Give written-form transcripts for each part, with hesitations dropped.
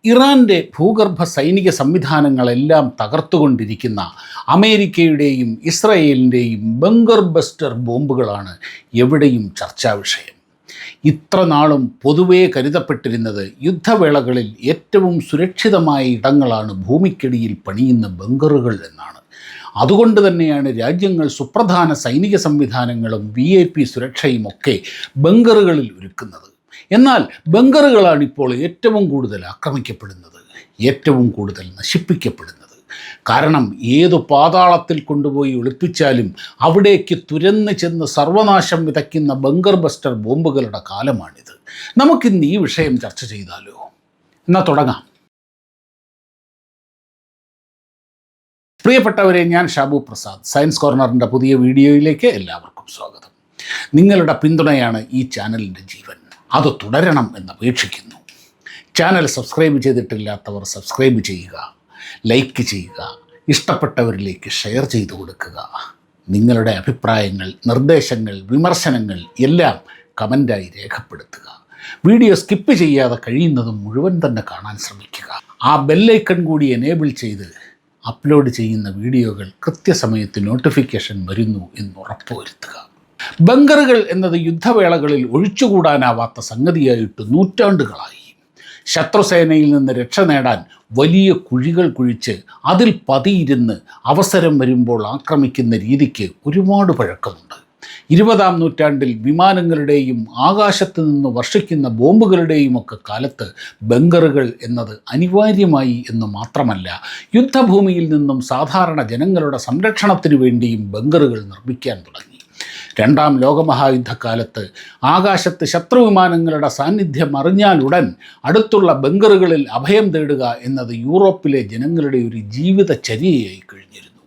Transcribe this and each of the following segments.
ഇറാൻ്റെ ഭൂഗർഭ സൈനിക സംവിധാനങ്ങളെല്ലാം തകർത്തുകൊണ്ടിരിക്കുന്ന അമേരിക്കയുടെയും ഇസ്രയേലിൻ്റെയും ബങ്കർ ബസ്റ്റർ ബോംബുകളാണ് എവിടെയും ചർച്ചാ വിഷയം. ഇത്ര നാളും പൊതുവേ കരുതപ്പെട്ടിരുന്നത് യുദ്ധവേളകളിൽ ഏറ്റവും സുരക്ഷിതമായ ഇടങ്ങളാണ് ഭൂമിക്കടിയിൽ പണിയുന്ന ബങ്കറുകൾ എന്നാണ്. അതുകൊണ്ട് തന്നെയാണ് രാജ്യങ്ങൾ സുപ്രധാന സൈനിക സംവിധാനങ്ങളും VIP സുരക്ഷയും ഒക്കെ ബങ്കറുകളിൽ ഒരുക്കുന്നത്. എന്നാൽ ബങ്കറുകളാണ് ഇപ്പോൾ ഏറ്റവും കൂടുതൽ ആക്രമിക്കപ്പെടുന്നത്, ഏറ്റവും കൂടുതൽ നശിപ്പിക്കപ്പെടുന്നത്. കാരണം ഏതു പാതാളത്തിൽ കൊണ്ടുപോയി ഒളിപ്പിച്ചാലും അവിടേക്ക് തുരന്ന് ചെന്ന് സർവനാശം വിതയ്ക്കുന്ന ബങ്കർ ബസ്റ്റർ ബോംബുകളുടെ കാലമാണിത്. നമുക്കിന്ന് ഈ വിഷയം ചർച്ച ചെയ്താലോ? എന്നാൽ തുടങ്ങാം. പ്രിയപ്പെട്ടവരെ, ഞാൻ ഷാബു പ്രസാദ്. സയൻസ് കോർണറിൻ്റെ പുതിയ വീഡിയോയിലേക്ക് എല്ലാവർക്കും സ്വാഗതം. നിങ്ങളുടെ പിന്തുണയാണ് ഈ ചാനലിൻ്റെ ജീവൻ. അത് തുടരണം എന്നപേക്ഷിക്കുന്നു. ചാനൽ സബ്സ്ക്രൈബ് ചെയ്തിട്ടില്ലാത്തവർ സബ്സ്ക്രൈബ് ചെയ്യുക, ലൈക്ക് ചെയ്യുക, ഇഷ്ടപ്പെട്ടവരിലേക്ക് ഷെയർ ചെയ്തു കൊടുക്കുക. നിങ്ങളുടെ അഭിപ്രായങ്ങൾ, നിർദ്ദേശങ്ങൾ, വിമർശനങ്ങൾ എല്ലാം കമൻ്റായി രേഖപ്പെടുത്തുക. വീഡിയോ സ്കിപ്പ് ചെയ്യാതെ കഴിയുന്നതും മുഴുവൻ തന്നെ കാണാൻ ശ്രമിക്കുക. ആ ബെല്ലൈക്കൺ കൂടി എനേബിൾ ചെയ്ത് അപ്ലോഡ് ചെയ്യുന്ന വീഡിയോകൾ കൃത്യസമയത്ത് നോട്ടിഫിക്കേഷൻ വരുന്നു എന്ന് ഉറപ്പുവരുത്തുക. ബങ്കറുകൾ എന്നത് യുദ്ധവേളകളിൽ ഒഴിച്ചുകൂടാനാവാത്ത സംഗതിയായിട്ട് നൂറ്റാണ്ടുകളായി. ശത്രുസേനയിൽ നിന്ന് രക്ഷ നേടാൻ വലിയ കുഴികൾ കുഴിച്ച് അതിൽ പതിയിരുന്ന് അവസരം വരുമ്പോൾ ആക്രമിക്കുന്ന രീതിക്ക് ഒരുപാട് പഴക്കമുണ്ട്. 20-ാം നൂറ്റാണ്ടിൽ വിമാനങ്ങളുടെയും ആകാശത്ത് നിന്ന് വർഷിക്കുന്ന ബോംബുകളുടെയും ഒക്കെ കാലത്ത് ബങ്കറുകൾ എന്നത് അനിവാര്യമായി എന്ന് മാത്രമല്ല, യുദ്ധഭൂമിയിൽ നിന്നും സാധാരണ ജനങ്ങളുടെ സംരക്ഷണത്തിനു വേണ്ടിയും ബങ്കറുകൾ നിർമ്മിക്കാൻ തുടങ്ങി. 2-ാം ലോകമഹായുദ്ധക്കാലത്ത് ആകാശത്ത് ശത്രുവിമാനങ്ങളുടെ സാന്നിധ്യം അറിഞ്ഞാലുടൻ അടുത്തുള്ള ബങ്കറുകളിൽ അഭയം തേടുക എന്നത് യൂറോപ്പിലെ ജനങ്ങളുടെ ഒരു ജീവിതചര്യയായി കഴിഞ്ഞിരുന്നു.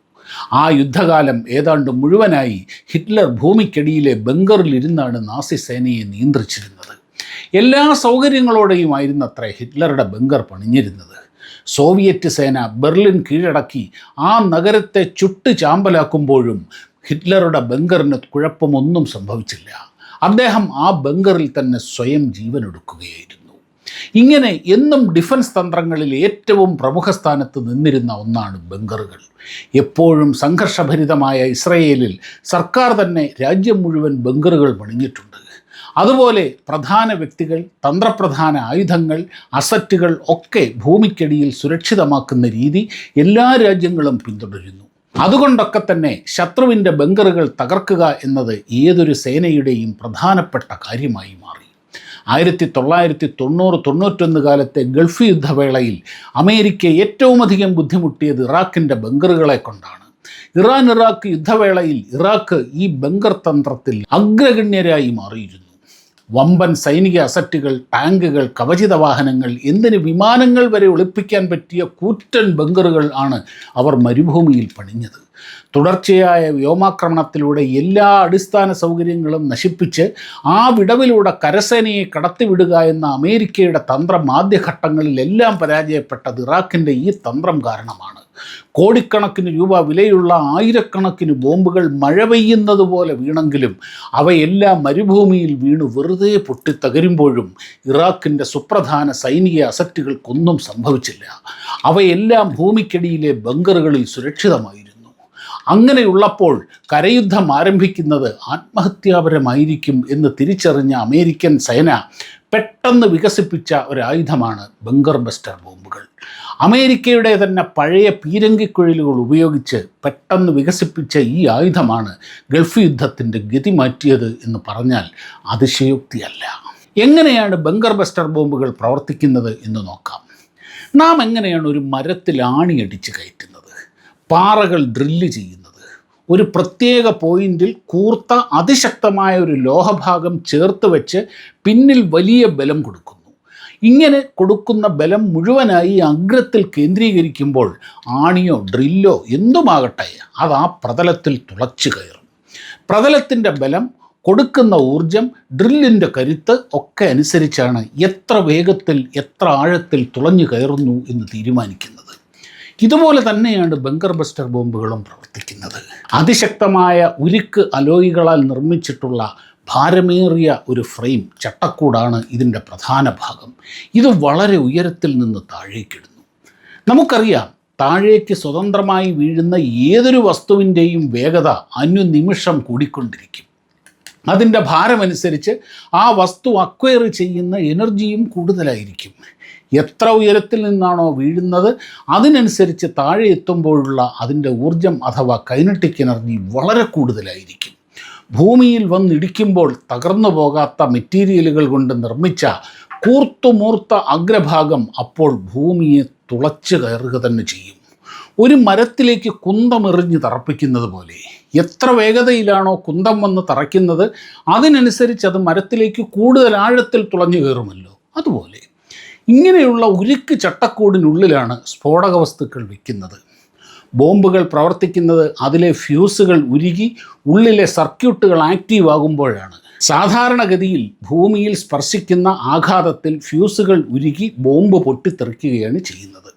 ആ യുദ്ധകാലം ഏതാണ്ട് മുഴുവനായി ഹിറ്റ്ലർ ഭൂമിക്കടിയിലെ ബങ്കറിലിരുന്നാണ് നാസി സേനയെ നിയന്ത്രിച്ചിരുന്നത്. എല്ലാ സൗകര്യങ്ങളോടെയുമായിരുന്നു അത്ര ഹിറ്റ്ലറുടെ ബങ്കർ പണിഞ്ഞിരുന്നത്. സോവിയറ്റ് സേന ബെർലിൻ കീഴടക്കി ആ നഗരത്തെ ചുട്ട് ചാമ്പലാക്കുമ്പോഴും ഹിറ്റ്ലറുടെ ബങ്കറിന് കുഴപ്പമൊന്നും സംഭവിച്ചില്ല. അദ്ദേഹം ആ ബങ്കറിൽ തന്നെ സ്വയം ജീവനൊടുക്കുകയായിരുന്നു. ഇങ്ങനെ എന്നും ഡിഫൻസ് തന്ത്രങ്ങളിൽ ഏറ്റവും പ്രമുഖ സ്ഥാനത്ത് നിന്നിരുന്ന ഒന്നാണ് ബങ്കറുകൾ. എപ്പോഴും സംഘർഷഭരിതമായ ഇസ്രയേലിൽ സർക്കാർ തന്നെ രാജ്യം മുഴുവൻ ബങ്കറുകൾ പണിഞ്ഞിട്ടുണ്ട്. അതുപോലെ പ്രധാന വ്യക്തികൾ, തന്ത്രപ്രധാന ആയുധങ്ങൾ, അസറ്റുകൾ ഒക്കെ ഭൂമിക്കടിയിൽ സുരക്ഷിതമാക്കുന്ന രീതി എല്ലാ രാജ്യങ്ങളും പിന്തുടരുന്നു. അതുകൊണ്ടൊക്കെ തന്നെ ശത്രുവിൻ്റെ ബങ്കറുകൾ തകർക്കുക എന്നത് ഏതൊരു സേനയുടെയും പ്രധാനപ്പെട്ട കാര്യമായി മാറി. 1990-91 കാലത്തെ ഗൾഫ് യുദ്ധവേളയിൽ അമേരിക്ക ഏറ്റവും അധികം ബുദ്ധിമുട്ടിയത് ഇറാഖിൻ്റെ ബങ്കറുകളെ കൊണ്ടാണ്. ഇറാഖ് യുദ്ധവേളയിൽ ഇറാഖ് ഈ ബങ്കർ തന്ത്രത്തിൽ അഗ്രഗണ്യരായി മാറിയിരുന്നു. വമ്പൻ സൈനിക അസറ്റുകൾ, ടാങ്കുകൾ, കവചിത വാഹനങ്ങൾ, എന്തിന് വിമാനങ്ങൾ വരെ ഒളിപ്പിക്കാൻ പറ്റിയ കൂറ്റൻ ബങ്കറുകൾ ആണ് അവർ മരുഭൂമിയിൽ പണിഞ്ഞത്. തുടർച്ചയായ വ്യോമാക്രമണത്തിലൂടെ എല്ലാ അടിസ്ഥാന സൗകര്യങ്ങളും നശിപ്പിച്ച് ആ വിടവിലൂടെ കരസേനയെ കടത്തിവിടുക എന്ന അമേരിക്കയുടെ തന്ത്രം ആദ്യഘട്ടങ്ങളിലെല്ലാം പരാജയപ്പെട്ടത് ഇറാഖിൻ്റെ ഈ തന്ത്രം കാരണമാണ്. കോടിക്കണക്കിന് രൂപ വിലയുള്ള ആയിരക്കണക്കിന് ബോംബുകൾ മഴ പെയ്യുന്നത് പോലെ വീണെങ്കിലും അവയെല്ലാം മരുഭൂമിയിൽ വീണ് വെറുതെ പൊട്ടിത്തകരുമ്പോഴും ഇറാഖിൻ്റെ സുപ്രധാന സൈനിക അസറ്റുകൾക്കൊന്നും സംഭവിച്ചില്ല. അവയെല്ലാം ഭൂമിക്കടിയിലെ ബങ്കറുകളിൽ സുരക്ഷിതമായിരുന്നു. അങ്ങനെയുള്ളപ്പോൾ കരയുദ്ധം ആരംഭിക്കുന്നത് ആത്മഹത്യാപരമായിരിക്കും എന്ന് തിരിച്ചറിഞ്ഞ അമേരിക്കൻ സേന പെട്ടെന്ന് വികസിപ്പിച്ച ഒരായുധമാണ് ബങ്കർ ബസ്റ്റർ ബോംബുകൾ. അമേരിക്കയുടെ തന്നെ പഴയ പീരങ്കിക്കുഴലുകൾ ഉപയോഗിച്ച് പെട്ടെന്ന് വികസിപ്പിച്ച ഈ ആയുധമാണ് ഗൾഫ് യുദ്ധത്തിൻ്റെ ഗതി മാറ്റിയത് എന്ന് പറഞ്ഞാൽ അതിശയോക്തിയല്ല. എങ്ങനെയാണ് ബങ്കർ ബസ്റ്റർ ബോംബുകൾ പ്രവർത്തിക്കുന്നത് എന്ന് നോക്കാം. നാം എങ്ങനെയാണ് ഒരു മരത്തിൽ ആണിയടിച്ച് കയറ്റുന്നത്, പാറകൾ ഡ്രില്ല് ചെയ്യുന്നത്, ഒരു പ്രത്യേക പോയിന്റിൽ കൂർത്ത അതിശക്തമായ ഒരു ലോഹഭാഗം ചേർത്ത് വെച്ച് പിന്നിൽ വലിയ ബലം കൊടുക്കുന്നു. ഇങ്ങനെ കൊടുക്കുന്ന ബലം മുഴുവനായി അഗ്രത്തിൽ കേന്ദ്രീകരിക്കുമ്പോൾ ആണിയോ ഡ്രില്ലോ എന്തുമാകട്ടെ അത് ആ പ്രതലത്തിൽ തുളച്ചു കയറും. പ്രതലത്തിൻ്റെ ബലം, കൊടുക്കുന്ന ഊർജം, ഡ്രില്ലിൻ്റെ കരുത്ത് ഒക്കെ അനുസരിച്ചാണ് എത്ര വേഗത്തിൽ എത്ര ആഴത്തിൽ തുളഞ്ഞു കയറുന്നു എന്ന് തീരുമാനിക്കുന്നത്. ഇതുപോലെ തന്നെയാണ് ബങ്കർ ബസ്റ്റർ ബോംബുകളും പ്രവർത്തിക്കുന്നത്. അതിശക്തമായ ഉരുക്ക് അലോയികളാൽ നിർമ്മിച്ചിട്ടുള്ള ഭാരമേറിയ ഒരു ഫ്രെയിം ചട്ടക്കൂടാണ് ഇതിൻ്റെ പ്രധാന ഭാഗം. ഇത് വളരെ ഉയരത്തിൽ നിന്ന് താഴേക്കിടുന്നു. നമുക്കറിയാം, താഴേക്ക് സ്വതന്ത്രമായി വീഴുന്ന ഏതൊരു വസ്തുവിൻ്റെയും വേഗത അനുനിമിഷം കൂടിക്കൊണ്ടിരിക്കും. അതിൻ്റെ ഭാരമനുസരിച്ച് ആ വസ്തു അക്വയർ ചെയ്യുന്ന എനർജിയും കൂടുതലായിരിക്കും. എത്ര ഉയരത്തിൽ നിന്നാണോ വീഴുന്നത് അതിനനുസരിച്ച് താഴെ എത്തുമ്പോഴുള്ള അതിൻ്റെ ഊർജം അഥവാ കൈനറ്റിക് എനർജി വളരെ കൂടുതലായിരിക്കും. ഭൂമിയിൽ വന്നിടിക്കുമ്പോൾ തകർന്നു പോകാത്ത മെറ്റീരിയലുകൾ കൊണ്ട് നിർമ്മിച്ച കൂർത്തുമൂർത്ത അഗ്രഭാഗം അപ്പോൾ ഭൂമിയെ തുളച്ച് കയറുക തന്നെ ചെയ്യും. ഒരു മരത്തിലേക്ക് കുന്തമെറിഞ്ഞ് തറപ്പിക്കുന്നത് പോലെ എത്ര വേഗതയിലാണോ കുന്തം വന്ന് തറയ്ക്കുന്നത് അതിനനുസരിച്ച് അത് മരത്തിലേക്ക് കൂടുതൽ ആഴത്തിൽ തുളഞ്ഞു കയറുമല്ലോ. അതുപോലെ ഇങ്ങനെയുള്ള ഉരുക്ക് ചട്ടക്കൂടിനുള്ളിലാണ് സ്ഫോടക വസ്തുക്കൾ വയ്ക്കുന്നത്. ബോംബുകൾ പ്രവർത്തിക്കുന്നത് അതിലെ ഫ്യൂസുകൾ ഉരുകി ഉള്ളിലെ സർക്യൂട്ടുകൾ ആക്റ്റീവ് ആകുമ്പോഴാണ്. സാധാരണഗതിയിൽ ഭൂമിയിൽ സ്പർശിക്കുന്ന ആഘാതത്തിൽ ഫ്യൂസുകൾ ഉരുകി ബോംബ് പൊട്ടിത്തെറിക്കുകയാണ് ചെയ്യുന്നത്.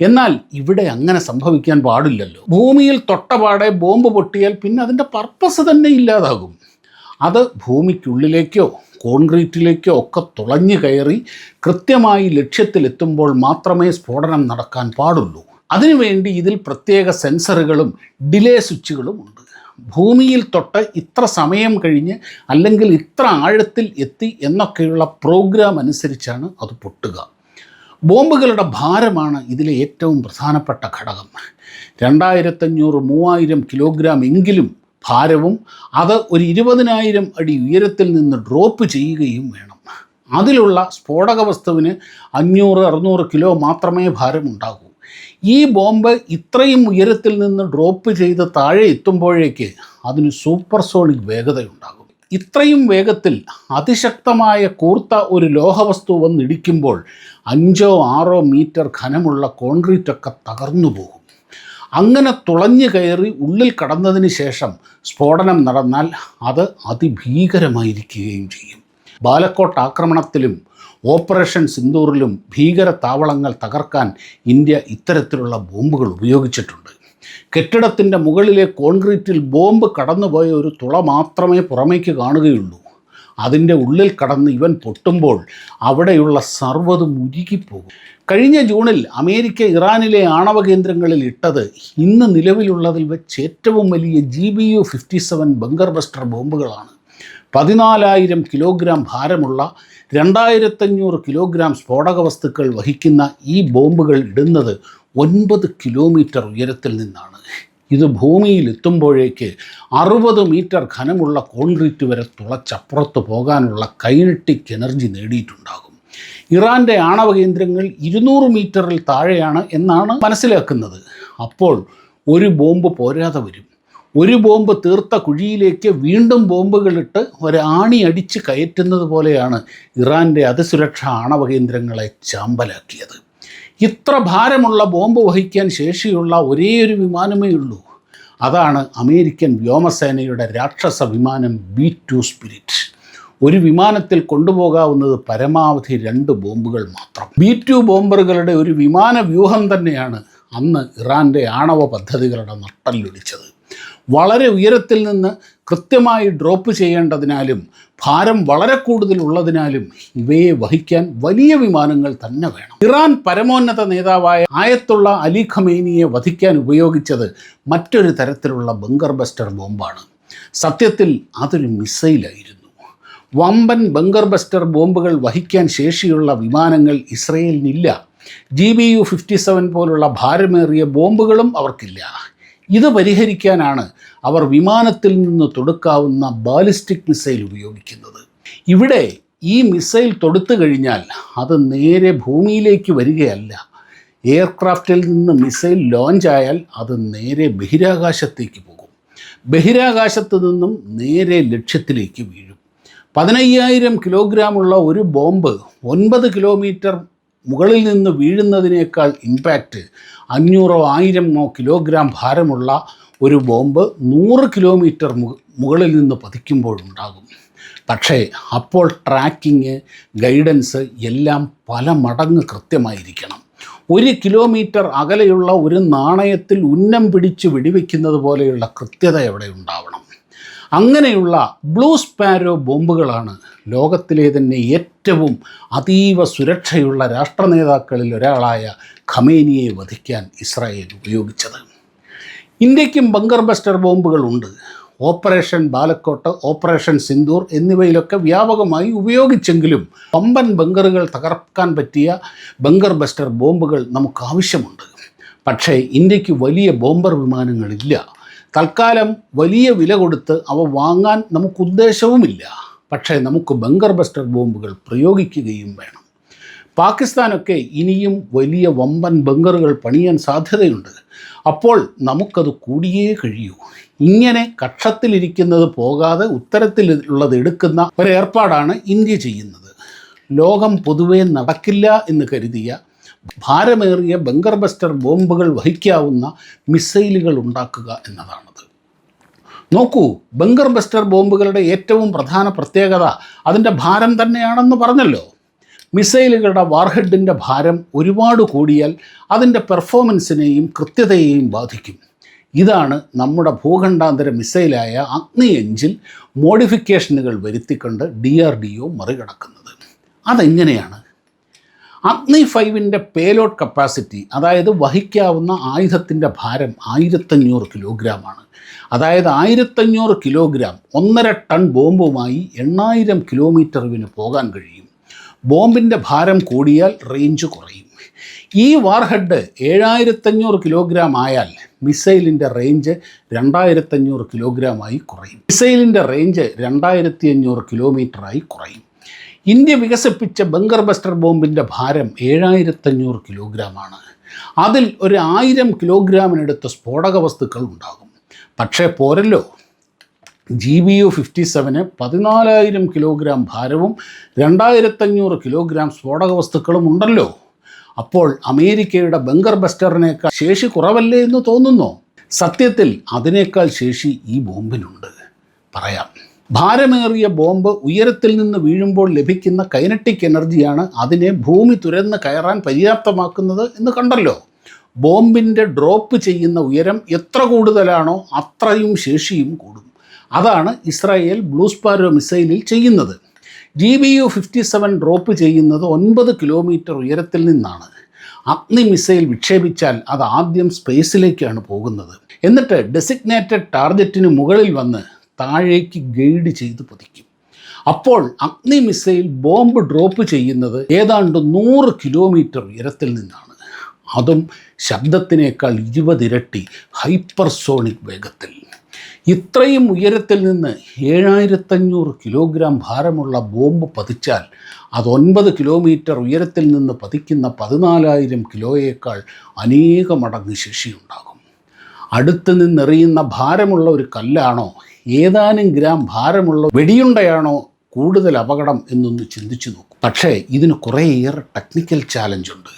എന്നാൽ ഇവിടെ അങ്ങനെ സംഭവിക്കാൻ പാടില്ലല്ലോ. ഭൂമിയിൽ തൊട്ടപാടെ ബോംബ് പൊട്ടിയാൽ പിന്നെ അതിൻ്റെ പർപ്പസ് തന്നെ ഇല്ലാതാകും. അത് ഭൂമിക്കുള്ളിലേക്കോ കോൺക്രീറ്റിലേക്കോ ഒക്കെ തുളഞ്ഞു കയറി കൃത്യമായി ലക്ഷ്യത്തിലെത്തുമ്പോൾ മാത്രമേ സ്ഫോടനം നടക്കാൻ പാടുള്ളൂ. അതിനുവേണ്ടി ഇതിൽ പ്രത്യേക സെൻസറുകളും ഡിലേ സ്വിച്ചുകളും ഉണ്ട്. ഭൂമിയിൽ തൊട്ട് ഇത്ര സമയം കഴിഞ്ഞ് അല്ലെങ്കിൽ ഇത്ര ആഴത്തിൽ എത്തി എന്നൊക്കെയുള്ള പ്രോഗ്രാം അനുസരിച്ചാണ് അത് പൊട്ടുക. ബോംബുകളുടെ ഭാരമാണ് ഇതിലെ ഏറ്റവും പ്രധാനപ്പെട്ട ഘടകം. 2500-3000 കിലോഗ്രാം എങ്കിലും ഭാരവും അത് ഒരു 20,000 അടി ഉയരത്തിൽ നിന്ന് ഡ്രോപ്പ് ചെയ്യുകയും വേണം. അതിലുള്ള സ്ഫോടക വസ്തുവിന് 500-600 കിലോ മാത്രമേ ഭാരമുണ്ടാകൂ. ഈ ബോംബ് ഇത്രയും ഉയരത്തിൽ നിന്ന് ഡ്രോപ്പ് ചെയ്ത് താഴെ എത്തുമ്പോഴേക്ക് അതിന് സൂപ്പർസോണിക് വേഗതയുണ്ടാകും. ഇത്രയും വേഗത്തിൽ അതിശക്തമായ കൂർത്ത ഒരു ലോഹവസ്തു വന്നിടിക്കുമ്പോൾ 5-6 മീറ്റർ ഘനമുള്ള കോൺക്രീറ്റൊക്കെ തകർന്നു പോകും. അങ്ങനെ തുളഞ്ഞു കയറി ഉള്ളിൽ കടന്നതിന് ശേഷം സ്ഫോടനം നടന്നാൽ അത് അതിഭീകരമായിരിക്കുകയും ചെയ്യും. ബാലക്കോട്ട് ആക്രമണത്തിലും ഓപ്പറേഷൻ സിന്ദൂറിലും ഭീകര താവളങ്ങൾ തകർക്കാൻ ഇന്ത്യ ഇത്തരത്തിലുള്ള ബോംബുകൾ ഉപയോഗിച്ചിട്ടുണ്ട്. കെട്ടിടത്തിൻ്റെ മുകളിലെ കോൺക്രീറ്റിൽ ബോംബ് കടന്നുപോയ ഒരു തുള മാത്രമേ പുറമേക്ക് കാണുകയുള്ളൂ. അതിൻ്റെ ഉള്ളിൽ കടന്ന് ഇവൻ പൊട്ടുമ്പോൾ അവിടെയുള്ള സർവ്വതും ഉരുകിപ്പോകും. കഴിഞ്ഞ ജൂണിൽ അമേരിക്ക ഇറാനിലെ ആണവ കേന്ദ്രങ്ങളിൽ ഇട്ടത് ഇന്ന് നിലവിലുള്ളതിൽ വെച്ച് ഏറ്റവും വലിയ GBU-57 ബങ്കർ ബസ്റ്റർ ബോംബുകളാണ്. 14,000 കിലോഗ്രാം ഭാരമുള്ള 2,500 കിലോഗ്രാം സ്ഫോടക വസ്തുക്കൾ വഹിക്കുന്ന ഈ ബോംബുകൾ ഇടുന്നത് 9 കിലോമീറ്റർ ഉയരത്തിൽ നിന്നാണ്. ഇത് ഭൂമിയിൽ എത്തുമ്പോഴേക്ക് 60 മീറ്റർ ഘനമുള്ള കോൺക്രീറ്റ് വരെ തുളച്ചപ്പുറത്ത് പോകാനുള്ള കൈനറ്റിക് എനർജി നേടിയിട്ടുണ്ടാകും. ഇറാൻ്റെ ആണവ കേന്ദ്രങ്ങൾ 200 മീറ്ററിൽ താഴെയാണ് എന്നാണ് മനസ്സിലാക്കുന്നത്. അപ്പോൾ ഒരു ബോംബ് പോരാതെ വരും. ഒരു ബോംബ് തീർത്ത കുഴിയിലേക്ക് വീണ്ടും ബോംബുകളിട്ട് ഒരാണി അടിച്ച് കയറ്റുന്നത് പോലെയാണ് ഇറാൻ്റെ അതിസുരക്ഷാ ആണവ കേന്ദ്രങ്ങളെ ചാമ്പലാക്കിയത്. ഇത്ര ഭാരമുള്ള ബോംബ് വഹിക്കാൻ ശേഷിയുള്ള ഒരേയൊരു വിമാനമേ ഉള്ളൂ. അതാണ് അമേരിക്കൻ വ്യോമസേനയുടെ രാക്ഷസ വിമാനം B-2 സ്പിരിറ്റ്. ഒരു വിമാനത്തിൽ കൊണ്ടുപോകാവുന്നത് പരമാവധി 2 ബോംബുകൾ മാത്രം. B-2 ബോംബറുകളുടെ ഒരു വിമാന വ്യൂഹം തന്നെയാണ് അന്ന് ഇറാൻ്റെ ആണവ പദ്ധതികളുടെ നട്ടെല്ലൊടിച്ചത്. വളരെ ഉയരത്തിൽ നിന്ന് കൃത്യമായി ഡ്രോപ്പ് ചെയ്യേണ്ടതിനാലും ഭാരം വളരെ കൂടുതലുള്ളതിനാലും ഇവയെ വഹിക്കാൻ വലിയ വിമാനങ്ങൾ തന്നെ വേണം. ഇറാൻ പരമോന്നത നേതാവായ ആയത്തുള്ള അലി ഖമേനിയെ വധിക്കാൻ ഉപയോഗിച്ചത് മറ്റൊരു തരത്തിലുള്ള ബങ്കർ ബസ്റ്റർ ബോംബാണ്. സത്യത്തിൽ അതൊരു മിസൈലായിരുന്നു. വമ്പൻ ബങ്കർ ബസ്റ്റർ ബോംബുകൾ വഹിക്കാൻ ശേഷിയുള്ള വിമാനങ്ങൾ ഇസ്രയേലിനില്ല. GBU-57 പോലുള്ള ഭാരമേറിയ ബോംബുകളും അവർക്കില്ല. ഇത് പരിഹരിക്കാനാണ് അവർ വിമാനത്തിൽ നിന്ന് തൊടുക്കാവുന്ന ബാലിസ്റ്റിക് മിസൈൽ ഉപയോഗിക്കുന്നത്. ഇവിടെ ഈ മിസൈൽ തൊടുത്തു കഴിഞ്ഞാൽ അത് നേരെ ഭൂമിയിലേക്ക് വരികയല്ല. എയർക്രാഫ്റ്റിൽ നിന്ന് മിസൈൽ ലോഞ്ചായാൽ അത് നേരെ ബഹിരാകാശത്തേക്ക് പോകും. ബഹിരാകാശത്ത് നിന്നും നേരെ ലക്ഷ്യത്തിലേക്ക് വീഴും. 15,000 കിലോഗ്രാമുള്ള ഒരു ബോംബ് 9 കിലോമീറ്റർ മുകളിൽ നിന്ന് വീഴുന്നതിനേക്കാൾ ഇമ്പാക്റ്റ് 500-1000 കിലോഗ്രാം ഭാരമുള്ള ഒരു ബോംബ് 100 കിലോമീറ്റർ മുകളിൽ നിന്ന് പതിക്കുമ്പോഴുണ്ടാകും. പക്ഷേ അപ്പോൾ ട്രാക്കിങ്, ഗൈഡൻസ് എല്ലാം പല മടങ്ങ് കൃത്യമായിരിക്കണം. 1 കിലോമീറ്റർ അകലെയുള്ള ഒരു നാണയത്തിൽ ഉന്നം പിടിച്ച് വെടിവെക്കുന്നത് പോലെയുള്ള കൃത്യത എവിടെ ഉണ്ടാവണം. അങ്ങനെയുള്ള ബ്ലൂ സ്പാരോ ബോംബുകളാണ് ലോകത്തിലെ തന്നെ ഏറ്റവും അതീവ സുരക്ഷയുള്ള രാഷ്ട്ര നേതാക്കളിൽ ഒരാളായ ഖമേനിയെ വധിക്കാൻ ഇസ്രായേൽ ഉപയോഗിച്ചത്. ഇന്ത്യക്കും ബങ്കർ ബസ്റ്റർ ബോംബുകളുണ്ട്. ഓപ്പറേഷൻ ബാലക്കോട്ട്, ഓപ്പറേഷൻ സിന്ദൂർ എന്നിവയിലൊക്കെ വ്യാപകമായി ഉപയോഗിച്ചെങ്കിലും വമ്പൻ ബങ്കറുകൾ തകർക്കാൻ പറ്റിയ ബങ്കർ ബസ്റ്റർ ബോംബുകൾ നമുക്ക് ആവശ്യമുണ്ട്. പക്ഷേ ഇന്ത്യക്ക് വലിയ ബോംബർ വിമാനങ്ങളില്ല. തൽക്കാലം വലിയ വില കൊടുത്ത് അവ വാങ്ങാൻ നമുക്ക് ഉദ്ദേശവുമില്ല. പക്ഷേ നമുക്ക് ബങ്കർ ബസ്റ്റർ ബോംബുകൾ പ്രയോഗിക്കുകയും വേണം. പാകിസ്ഥാനൊക്കെ ഇനിയും വലിയ വമ്പൻ ബങ്കറുകൾ പണിയാൻ സാധ്യതയുണ്ട്. അപ്പോൾ നമുക്കത് കൂടിയേ കഴിയൂ. ഇങ്ങനെ കക്ഷത്തിലിരിക്കുന്നത് പോകാതെ ഉത്തരത്തിലുള്ളത് എടുക്കുന്ന ഒരേർപ്പാടാണ് ഇന്ത്യ ചെയ്യുന്നത്. ലോകം പൊതുവെ നടക്കില്ല എന്ന് കരുതിയ ഭാരമേറിയ ബങ്കർ ബസ്റ്റർ ബോംബുകൾ വഹിക്കാവുന്ന മിസൈലുകൾ ഉണ്ടാക്കുക എന്നതാണത്. നോക്കൂ, ബങ്കർ ബസ്റ്റർ ബോംബുകളുടെ ഏറ്റവും പ്രധാന പ്രത്യേകത അതിൻ്റെ ഭാരം തന്നെയാണെന്ന് പറഞ്ഞല്ലോ. മിസൈലുകളുടെ വാർഹെഡിൻ്റെ ഭാരം ഒരുപാട് കൂടിയാൽ അതിൻ്റെ പെർഫോമൻസിനെയും കൃത്യതയെയും ബാധിക്കും. ഇതാണ് നമ്മുടെ ഭൂഖണ്ഡാന്തര മിസൈലായ അഗ്നി 5 മോഡിഫിക്കേഷനുകൾ വരുത്തിക്കൊണ്ട് DRDO മറികടക്കുന്നത്. അതെങ്ങനെയാണ്? അഗ്നി 5ൻ്റെ പേലോഡ് കപ്പാസിറ്റി, അതായത് വഹിക്കാവുന്ന ആയുധത്തിൻ്റെ ഭാരം 1500 കിലോഗ്രാമാണ്. അതായത് 1500 കിലോഗ്രാം 1.5 ടൺ ബോംബുമായി 8000 കിലോമീറ്ററിന് പോകാൻ കഴിയും. ബോംബിൻ്റെ ഭാരം കൂടിയാൽ റേഞ്ച് കുറയും. ഈ വാർഹെഡ് 7500 കിലോഗ്രാം ആയാൽ മിസൈലിൻ്റെ റേഞ്ച് 2500 കിലോഗ്രാമായി കുറയും. മിസൈലിൻ്റെ റേഞ്ച് 2500 കിലോമീറ്ററായി കുറയും. ഇന്ത്യ വികസിപ്പിച്ച ബങ്കർ ബസ്റ്റർ ബോംബിൻ്റെ ഭാരം 7500 കിലോഗ്രാമാണ്. അതിൽ ഒരു 1000 കിലോഗ്രാമിനടുത്ത് സ്ഫോടക വസ്തുക്കൾ ഉണ്ടാകും. പക്ഷേ പോരല്ലോ, GBU-57 14,000 കിലോഗ്രാം ഭാരവും 2500 കിലോഗ്രാം സ്ഫോടക വസ്തുക്കളും ഉണ്ടല്ലോ. അപ്പോൾ അമേരിക്കയുടെ ബങ്കർ ബസ്റ്ററിനേക്കാൾ ശേഷി കുറവല്ലേ എന്ന് തോന്നുന്നോ? സത്യത്തിൽ അതിനേക്കാൾ ശേഷി ഈ ബോംബിനുണ്ട്. പറയാം. ഭാരമേറിയ ബോംബ് ഉയരത്തിൽ നിന്ന് വീഴുമ്പോൾ ലഭിക്കുന്ന കൈനറ്റിക് എനർജിയാണ് അതിനെ ഭൂമി തുരന്ന് കയറാൻ പര്യാപ്തമാക്കുന്നത് എന്ന് കണ്ടല്ലോ. ബോംബിൻ്റെ ഡ്രോപ്പ് ചെയ്യുന്ന ഉയരം എത്ര കൂടുതലാണോ അത്രയും ശേഷിയും കൂടും. അതാണ് ഇസ്രായേൽ ബ്ലൂ സ്പാരോ മിസൈലിൽ ചെയ്യുന്നത്. GBU-57 ഡ്രോപ്പ് ചെയ്യുന്നത് 9 കിലോമീറ്റർ ഉയരത്തിൽ നിന്നാണ്. അഗ്നി മിസൈൽ വിക്ഷേപിച്ചാൽ അത് ആദ്യം സ്പേസിലേക്കാണ് പോകുന്നത്. എന്നിട്ട് ഡെസിഗ്നേറ്റഡ് ടാർഗറ്റിന് മുകളിൽ വന്ന് താഴേക്ക് ഗൈഡ് ചെയ്ത് പതിക്കും. അപ്പോൾ അഗ്നി മിസൈൽ ബോംബ് ഡ്രോപ്പ് ചെയ്യുന്നത് ഏതാണ്ട് 100 കിലോമീറ്റർ ഉയരത്തിൽ നിന്നാണ്. അതും ശബ്ദത്തിനേക്കാൾ 20 ഇരട്ടി ഹൈപ്പർസോണിക് വേഗത്തിൽ. ഇത്രയും ഉയരത്തിൽ നിന്ന് 7500 കിലോഗ്രാം ഭാരമുള്ള ബോംബ് പതിച്ചാൽ അത് 9 കിലോമീറ്റർ ഉയരത്തിൽ നിന്ന് പതിക്കുന്ന 14,000 കിലോയേക്കാൾ അനേക മടങ്ങ് ശേഷിയുണ്ടാകും. അടുത്ത് നിന്നെറിയുന്ന ഭാരമുള്ള ഒരു കല്ലാണോ ഏതാനും ഗ്രാം ഭാരമുള്ള വെടിയുണ്ടയാണോ കൂടുതൽ അപകടം എന്നൊന്ന് ചിന്തിച്ചു നോക്കും. പക്ഷേ ഇതിന് കുറേയേറെ ടെക്നിക്കൽ ചാലഞ്ചുണ്ട്.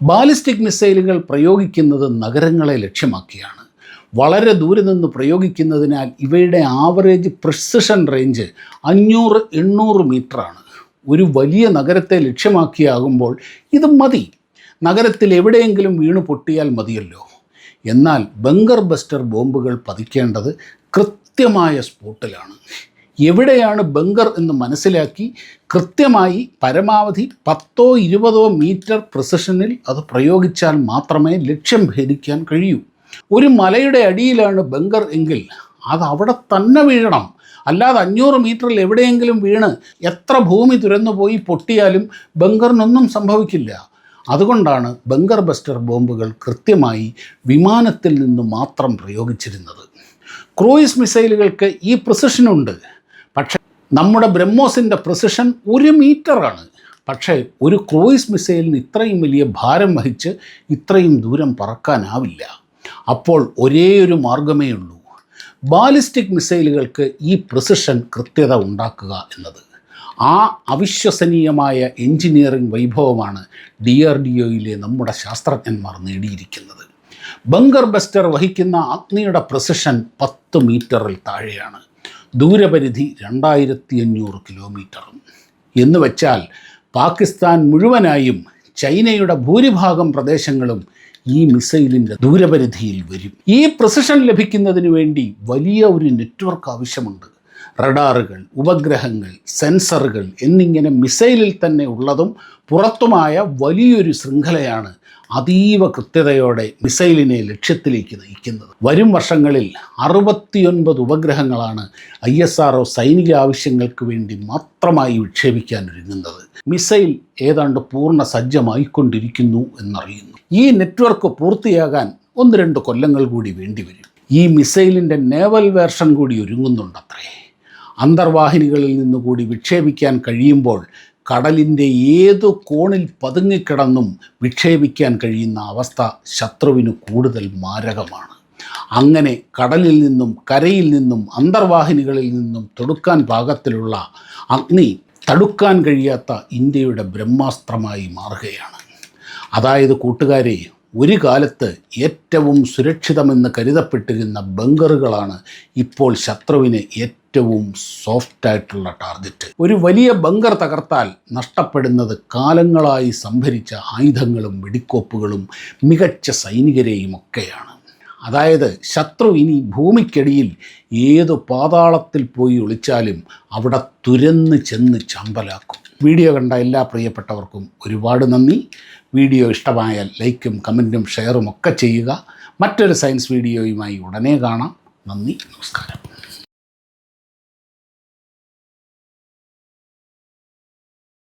ബാലിസ്റ്റിക് മിസൈലുകൾ പ്രയോഗിക്കുന്നത് നഗരങ്ങളെ ലക്ഷ്യമാക്കിയാണ്. വളരെ ദൂരെ നിന്ന് പ്രയോഗിക്കുന്നതിനാൽ ഇവയുടെ ആവറേജ് പ്രിസിഷൻ റേഞ്ച് 500-800 മീറ്ററാണ്. ഒരു വലിയ നഗരത്തെ ലക്ഷ്യമാക്കിയാകുമ്പോൾ ഇത് മതി. നഗരത്തിൽ എവിടെയെങ്കിലും വീണ് പൊട്ടിയാൽ മതിയല്ലോ. എന്നാൽ ബങ്കർ ബസ്റ്റർ ബോംബുകൾ പതിക്കേണ്ടത് കൃത്യമായ സ്പോട്ടിലാണ്. എവിടെയാണ് ബങ്കർ എന്ന് മനസ്സിലാക്കി കൃത്യമായി പരമാവധി 10-20 മീറ്റർ പ്രിസിഷനിൽ അത് പ്രയോഗിച്ചാൽ മാത്രമേ ലക്ഷ്യം ഭേദിക്കാൻ കഴിയൂ. ഒരു മലയുടെ അടിയിലാണ് ബങ്കർ എങ്കിൽ അത് അവിടെ തന്നെ വീഴണം. അല്ലാതെ 500 മീറ്ററിൽ എവിടെയെങ്കിലും വീണ് എത്ര ഭൂമി തുരന്നു പോയി പൊട്ടിയാലും ബങ്കറിനൊന്നും സംഭവിക്കില്ല. അതുകൊണ്ടാണ് ബങ്കർ ബസ്റ്റർ ബോംബുകൾ കൃത്യമായി വിമാനത്തിൽ നിന്ന് മാത്രം പ്രയോഗിച്ചിരുന്നത്. ക്രൂയിസ് മിസൈലുകൾക്ക് ഈ പ്രിസിഷനുണ്ട്. പക്ഷേ നമ്മുടെ ബ്രഹ്മോസിൻ്റെ പ്രിസിഷൻ 1 മീറ്ററാണ്. പക്ഷേ ഒരു ക്രൂയിസ് മിസൈലിന് ഇത്രയും വലിയ ഭാരം വഹിച്ച് ഇത്രയും ദൂരം പറക്കാനാവില്ല. അപ്പോൾ ഒരേ ഒരു മാർഗമേ ഉള്ളൂ, ബാലിസ്റ്റിക് മിസൈലുകൾക്ക് ഈ പ്രിസിഷൻ കൃത്യത ഉണ്ടാക്കുക എന്നത്. ആ അവിശ്വസനീയമായ എഞ്ചിനീയറിംഗ് വൈഭവമാണ് DRDOയിലെ നമ്മുടെ ശാസ്ത്രജ്ഞന്മാർ നേടിയിരിക്കുന്നത്. ബങ്കർ ബസ്റ്റർ വഹിക്കുന്ന അഗ്നിയുടെ പ്രിസിഷൻ 10 മീറ്ററിൽ താഴെയാണ്. ദൂരപരിധി 2500 കിലോമീറ്ററും. എന്ന് വെച്ചാൽ പാകിസ്ഥാൻ മുഴുവനായും ചൈനയുടെ ഭൂരിഭാഗം പ്രദേശങ്ങളും ഈ മിസൈലിൻ്റെ ദൂരപരിധിയിൽ വരും. ഈ പ്രിസിഷൻ ലഭിക്കുന്നതിന് വേണ്ടി വലിയ ഒരു നെറ്റ്വർക്ക് ആവശ്യമുണ്ട്. റഡാറുകൾ, ഉപഗ്രഹങ്ങൾ, സെൻസറുകൾ എന്നിങ്ങനെ മിസൈലിൽ തന്നെ ഉള്ളതും പുറത്തുമായ വലിയൊരു ശൃംഖലയാണ് അതീവ കൃത്യതയോടെ മിസൈലിനെ ലക്ഷ്യത്തിലേക്ക് നയിക്കുന്നത്. വരും വർഷങ്ങളിൽ 69 ഉപഗ്രഹങ്ങളാണ് ISRO സൈനിക ആവശ്യങ്ങൾക്ക് വേണ്ടി മാത്രമായി വിക്ഷേപിക്കാൻ ഒരുങ്ങുന്നത്. മിസൈൽ ഏതാണ്ട് പൂർണ്ണ സജ്ജമായിക്കൊണ്ടിരിക്കുന്നു എന്നറിയുന്നു. ഈ നെറ്റ്വർക്ക് പൂർത്തിയാകാൻ 1-2 കൊല്ലങ്ങൾ കൂടി വേണ്ടിവരും. ഈ മിസൈലിൻ്റെ നേവൽ വേർഷൻ കൂടി ഒരുങ്ങുന്നുണ്ടത്രേ. അന്തർവാഹിനികളിൽ നിന്നുകൂടി വിക്ഷേപിക്കാൻ കഴിയുമ്പോൾ കടലിൻ്റെ ഏതു കോണിൽ പതുങ്ങിക്കിടന്നും വിക്ഷേപിക്കാൻ കഴിയുന്ന അവസ്ഥ ശത്രുവിന് കൂടുതൽ മാരകമാണ്. അങ്ങനെ കടലിൽ നിന്നും കരയിൽ നിന്നും അന്തർവാഹിനികളിൽ നിന്നും തൊടുക്കാൻ പാകത്തിലുള്ള അഗ്നി തടുക്കാൻ കഴിയാത്ത ഇന്ത്യയുടെ ബ്രഹ്മാസ്ത്രമായി മാറുകയാണ്. അതായത് കൂട്ടുകാരെ, ഒരു കാലത്ത് ഏറ്റവും സുരക്ഷിതമെന്ന് കരുതപ്പെട്ടിരുന്ന ബങ്കറുകളാണ് ഇപ്പോൾ ശത്രുവിന് ഏറ്റവും സോഫ്റ്റായിട്ടുള്ള ടാർഗറ്റ്. ഒരു വലിയ ബങ്കർ തകർത്താൽ നഷ്ടപ്പെടുന്നത് കാലങ്ങളായി സംഭരിച്ച ആയുധങ്ങളും വെടിക്കോപ്പുകളും മികച്ച സൈനികരെയും ഒക്കെയാണ്. അതായത് ശത്രു ഇനി ഭൂമിക്കടിയിൽ ഏതു പാതാളത്തിൽ പോയി ഒളിച്ചാലും അവിടെ തുരന്ന് ചെന്ന് ചമ്പലാക്കും. വീഡിയോ കണ്ട എല്ലാ പ്രിയപ്പെട്ടവർക്കും ഒരുപാട് നന്ദി. വീഡിയോ ഇഷ്ടമായാൽ ലൈക്കും കമൻറ്റും ഷെയറും ഒക്കെ ചെയ്യുക. മറ്റൊരു സയൻസ് വീഡിയോയുമായി ഉടനെ കാണാം. നന്ദി, നമസ്കാരം.